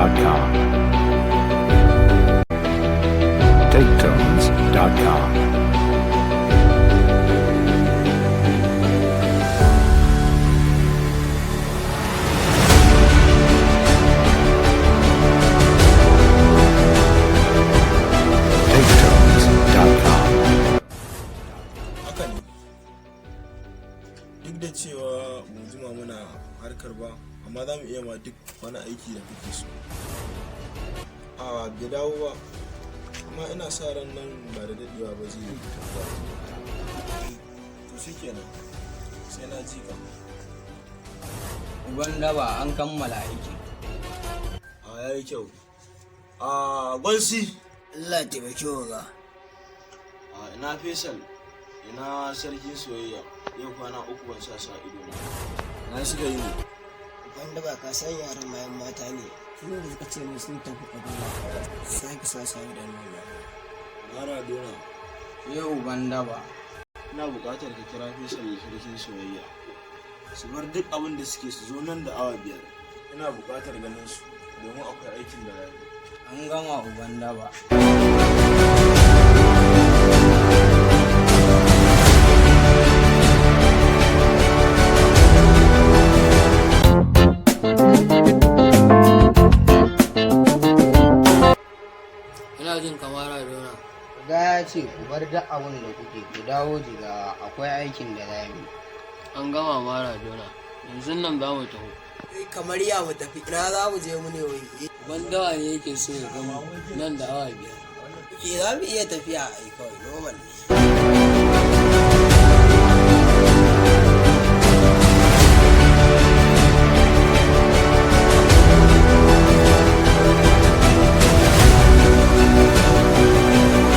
TakeTones.com. TakeTones.com. Haka ne, duk da cewa mu jima muna harkar ba, amma za mu iya ma duk wani aiki da kake so. A bai dawo ba, amma ina sa ran nan ba da daɗewa ba zai yi. To shi kenan, sai na ji ka. Uban Daba an kammala aiki. A yayi kyau. A gwansi. Allah taimake wa ga. Ina Faisal, ina sarkin soyayya, yau kwana uku ban sa ido na shiga yi ne. Uban Daba ka san yaran mayan mata ne. Tun da suka ce sun tafi Kaduna, sai ka sa idan nuna. Maradona. Yau Uban Daba. Ina buƙatar ka kira Faisal da sarkin soyayya. Su bar duk abin da suke su zo nan da awa 5. Ina buƙatar ganin su domin akwai aikin da rayu. An gama Uban Daba. Ina jin kamar Maradona. Ga ya ce ku bar duk abin da kuke ku dawo jigawa akwai aikin da za mu. An gama Maradona. Yanzu nan za mu taho. Kamar ya mu tafi ina za mu je mu ne wai. Bandawa ne yake so ya gama nan da awa 5. Za mu iya tafiya a yi kawai normal ne.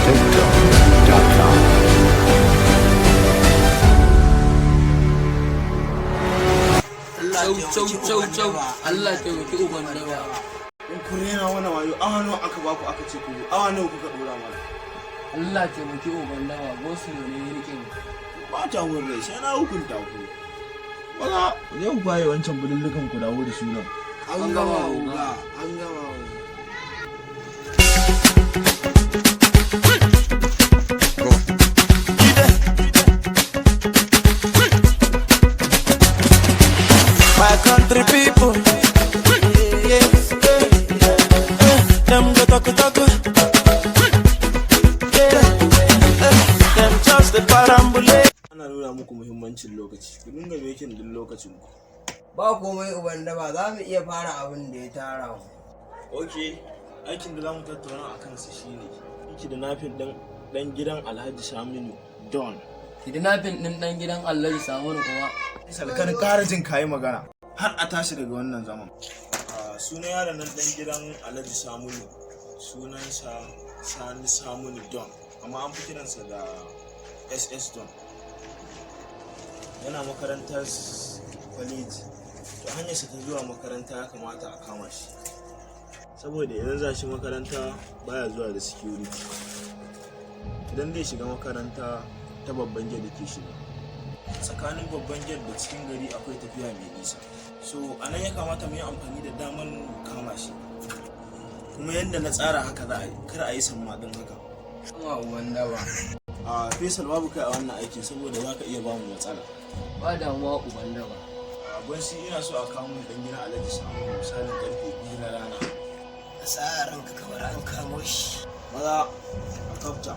TakeTones.com. Cau. Allah taimaki Uban Daba. In kun rena wani wayo, awa nawa aka baku aka ce ku awa nawa kuka dora mana. Allah taimaki Uban Daba. Gosulo ne ya rike mu. Ba ta mun rai sai na hukunta ku. Wala zai ku kwaye wancan bulullukan ku dawo da sunan. An gama uga. An gama uga. My country people, yes, them go talk, them just the parambulate. Ana nuna muku muhimmancin lokaci, ku dinga mekin din lokacin ku. Ba komai Uban Daba za mu iya fara abin da ya tara mu. Okay, aikin da za mu tattauna a kansa shine aiki da nafin dan gidan Alhaji Saminu Don. Kidnapping ɗin ɗan gidan Allah Samunu kuma. Salkar ƙara jin kayi magana har a tashi daga wannan zaman. Sunan yaron nan dan gidan Alhaji Saminu sunansa Sani Saminu Don, amma an fi kiransa da SS Don. Yana makarantar kwaleji, to hanyarsa ta zuwa makaranta ya kamata a kama shi, saboda idan za shi makaranta baya zuwa da security. Idan zai shiga makaranta ta babban gate da ke shiga, tsakanin babban gate da cikin gari akwai tafiya mai nisa, so a nan ya kamata mu yi amfani da damar mu kama shi, kuma yadda na tsara haka za a yi, kar a yi samma ɗin haka. Kuma Uban Daba. Faisal babu kai a wannan aikin saboda za ka iya ba mu matsala. Ba damuwa Uban Daba. Gwansi ina so a kawo mun dan gidan Alhaji Saminu misalin karfe 2 na rana. A sa ranka kamar an kamo shi. Maza a kafta.